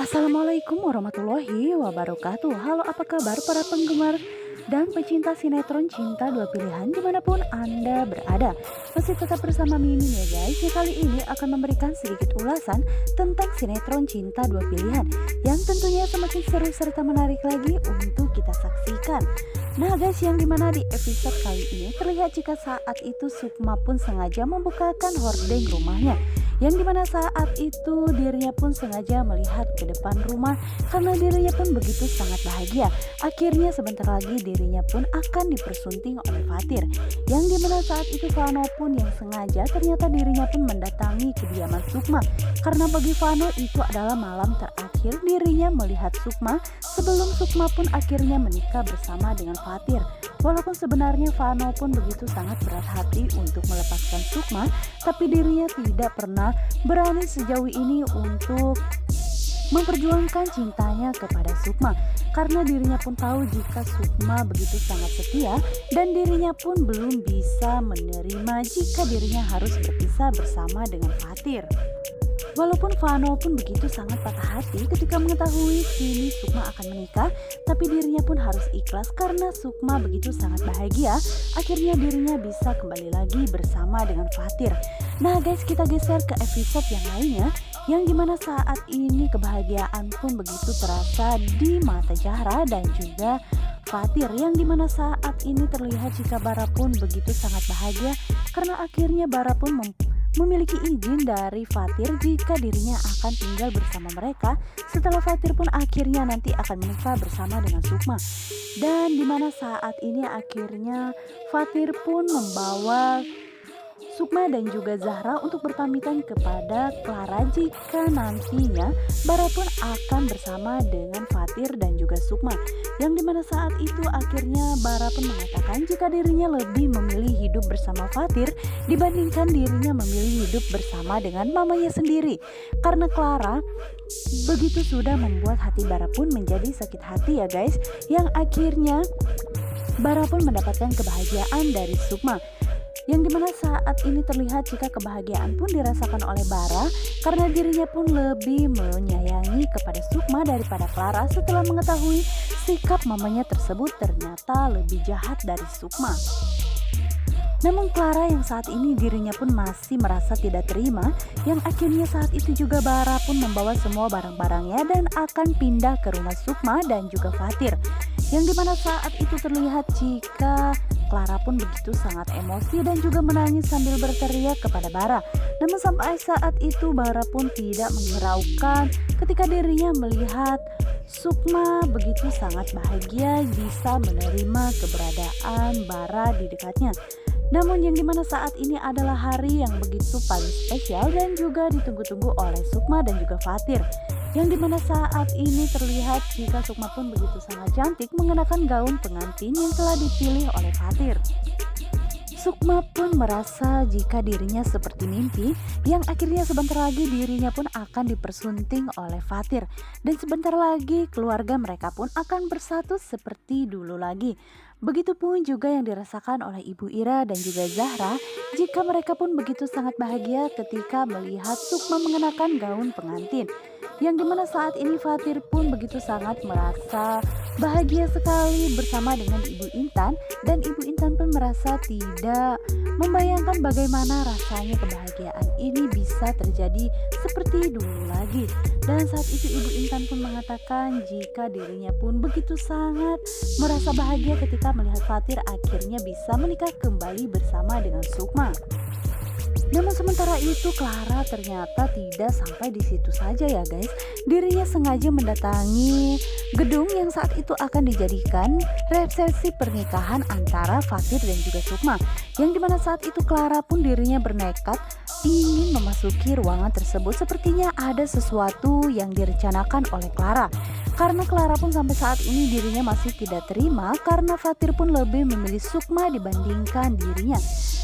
Assalamualaikum warahmatullahi wabarakatuh. Halo, apa kabar para penggemar dan pecinta sinetron Cinta Dua Pilihan dimanapun Anda berada? Masih tetap bersama Mimin ya guys. Yang kali ini akan memberikan sedikit ulasan tentang sinetron Cinta Dua Pilihan yang tentunya semakin seru serta menarik lagi untuk kita saksikan. Nah guys, yang dimana di episode kali ini terlihat jika saat itu Sukma pun sengaja membukakan hordeng rumahnya, yang dimana saat itu dirinya pun sengaja melihat ke depan rumah karena dirinya pun begitu sangat bahagia. Akhirnya sebentar lagi dirinya pun akan dipersunting oleh Fatir, yang dimana saat itu Vano pun yang sengaja ternyata dirinya pun mendatangi kediaman Sukma karena bagi Vano itu adalah malam terakhir dirinya melihat Sukma sebelum Sukma pun akhirnya menikah bersama dengan Fatir. Walaupun sebenarnya Vano pun begitu sangat berat hati untuk melepaskan Sukma, tapi dirinya tidak pernah berani sejauh ini untuk memperjuangkan cintanya kepada Sukma karena dirinya pun tahu jika Sukma begitu sangat setia dan dirinya pun belum bisa menerima jika dirinya harus berpisah bersama dengan Fatir. Walaupun Vano pun begitu sangat patah hati ketika mengetahui kini Sukma akan menikah, tapi dirinya pun harus ikhlas karena Sukma begitu sangat bahagia. Akhirnya dirinya bisa kembali lagi bersama dengan Fatir. Nah guys, kita geser ke episode yang lainnya, yang dimana saat ini kebahagiaan pun begitu terasa di mata Zahra dan juga Fatir, yang dimana saat ini terlihat jika Bara pun begitu sangat bahagia karena akhirnya Bara pun memiliki izin dari Fatir jika dirinya akan tinggal bersama mereka setelah Fatir pun akhirnya nanti akan menikah bersama dengan Sukma. Dan dimana saat ini akhirnya Fatir pun membawa Sukma dan juga Zahra untuk berpamitan kepada Clara jika nantinya Bara pun akan bersama dengan Fatir dan juga Sukma, yang dimana saat itu akhirnya Bara pun mengatakan jika dirinya lebih memilih hidup bersama Fatir dibandingkan dirinya memilih hidup bersama dengan mamanya sendiri karena Clara begitu sudah membuat hati Bara pun menjadi sakit hati ya guys, yang akhirnya Bara pun mendapatkan kebahagiaan dari Sukma, yang dimana saat ini terlihat jika kebahagiaan pun dirasakan oleh Bara karena dirinya pun lebih menyayangi kepada Sukma daripada Clara setelah mengetahui sikap mamanya tersebut ternyata lebih jahat dari Sukma. Namun Clara yang saat ini dirinya pun masih merasa tidak terima, yang akhirnya saat itu juga Bara pun membawa semua barang-barangnya dan akan pindah ke rumah Sukma dan juga Fatir, yang dimana saat itu terlihat jika Clara pun begitu sangat emosi dan juga menangis sambil berteriak kepada Bara. Namun sampai saat itu Bara pun tidak menghiraukan ketika dirinya melihat Sukma begitu sangat bahagia bisa menerima keberadaan Bara di dekatnya. Namun yang dimana saat ini adalah hari yang begitu paling spesial dan juga ditunggu-tunggu oleh Sukma dan juga Fatir, yang dimana saat ini terlihat jika Sukma pun begitu sangat cantik mengenakan gaun pengantin yang telah dipilih oleh Fatir. Sukma pun merasa jika dirinya seperti mimpi, yang akhirnya sebentar lagi dirinya pun akan dipersunting oleh Fatir dan sebentar lagi keluarga mereka pun akan bersatu seperti dulu lagi. Begitupun juga yang dirasakan oleh Ibu Ira dan juga Zahra jika mereka pun begitu sangat bahagia ketika melihat Sukma mengenakan gaun pengantin, yang dimana saat ini Fatir pun begitu sangat merasa bahagia sekali bersama dengan Ibu Intan, dan Ibu Intan pun merasa tidak membayangkan bagaimana rasanya kebahagiaan ini bisa terjadi seperti dulu lagi. Dan saat itu Ibu Intan pun mengatakan jika dirinya pun begitu sangat merasa bahagia ketika melihat Fatir akhirnya bisa menikah kembali bersama dengan Sukma. Namun sementara itu Clara ternyata tidak sampai di situ saja ya guys. Dirinya sengaja mendatangi gedung yang saat itu akan dijadikan resepsi pernikahan antara Fatir dan juga Sukma, yang dimana saat itu Clara pun dirinya bernekat ingin memasuki ruangan tersebut. Sepertinya ada sesuatu yang direncanakan oleh Clara, karena Clara pun sampai saat ini dirinya masih tidak terima karena Fatir pun lebih memilih Sukma dibandingkan dirinya.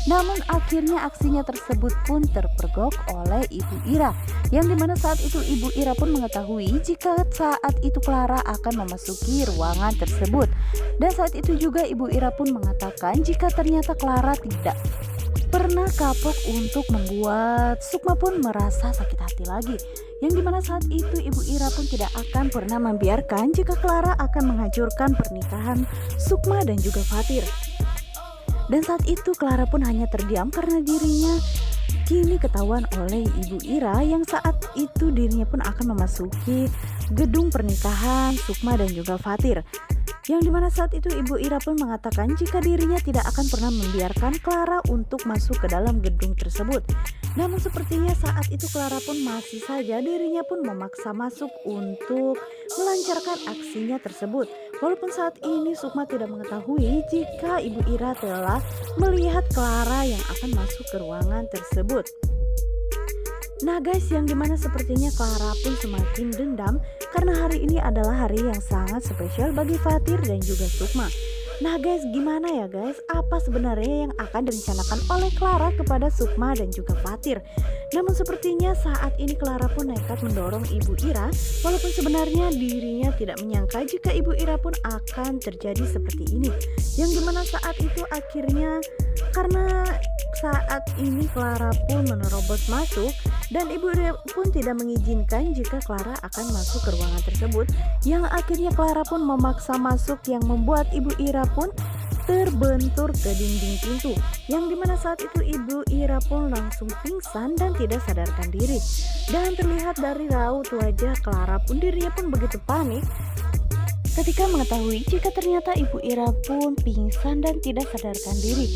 Namun akhirnya aksinya tersebut pun terpergok oleh Ibu Ira, yang dimana saat itu Ibu Ira pun mengetahui jika saat itu Clara akan memasuki ruangan tersebut. Dan saat itu juga Ibu Ira pun mengatakan jika ternyata Clara tidak pernah kapok untuk membuat Sukma pun merasa sakit hati lagi, Yang dimana saat itu Ibu Ira pun tidak akan pernah membiarkan jika Clara akan menghancurkan pernikahan Sukma dan juga Fatir. Dan saat itu Clara pun hanya terdiam karena dirinya kini ketahuan oleh Ibu Ira yang saat itu dirinya pun akan memasuki gedung pernikahan Sukma dan juga Fatir. Yang dimana saat itu Ibu Ira pun mengatakan jika dirinya tidak akan pernah membiarkan Clara untuk masuk ke dalam gedung tersebut. Namun sepertinya saat itu Clara pun masih saja dirinya pun memaksa masuk untuk melancarkan aksinya tersebut. Walaupun saat ini Sukma tidak mengetahui jika Ibu Ira telah melihat Clara yang akan masuk ke ruangan tersebut. Nah guys, yang dimana sepertinya Clara pun semakin dendam karena hari ini adalah hari yang sangat spesial bagi Fatir dan juga Sukma. Nah guys, gimana ya guys, apa sebenarnya yang akan direncanakan oleh Clara kepada Sukma dan juga Fatir? Namun sepertinya saat ini Clara pun nekat mendorong Ibu Ira, walaupun sebenarnya dirinya tidak menyangka jika Ibu Ira pun akan terjadi seperti ini. Yang dimana saat itu akhirnya karena saat ini Clara pun menerobos masuk dan Ibu Ira pun tidak mengizinkan jika Clara akan masuk ke ruangan tersebut, yang akhirnya Clara pun memaksa masuk yang membuat Ibu Ira pun terbentur ke dinding pintu, yang dimana saat itu Ibu Ira pun langsung pingsan dan tidak sadarkan diri. Dan terlihat dari raut wajah Clara pun dirinya pun begitu panik ketika mengetahui jika ternyata Ibu Ira pun pingsan dan tidak sadarkan diri.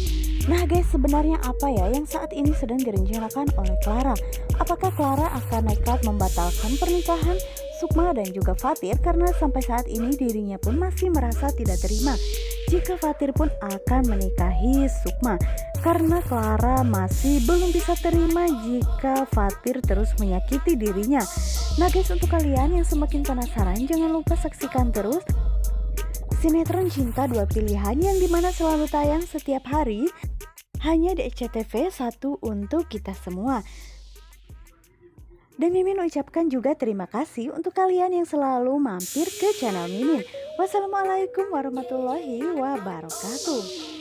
Nah guys, sebenarnya apa ya yang saat ini sedang direncanakan oleh Clara? Apakah Clara akan nekat membatalkan pernikahan Sukma dan juga Fatir karena sampai saat ini dirinya pun masih merasa tidak terima jika Fatir pun akan menikahi Sukma, karena Clara masih belum bisa terima jika Fatir terus menyakiti dirinya. Nah guys, untuk kalian yang semakin penasaran, jangan lupa saksikan terus sinetron Cinta Dua Pilihan yang dimana selalu tayang setiap hari hanya di SCTV 1 untuk kita semua. Dan Mimin ucapkan juga terima kasih untuk kalian yang selalu mampir ke channel Mimin. Wassalamualaikum warahmatullahi wabarakatuh.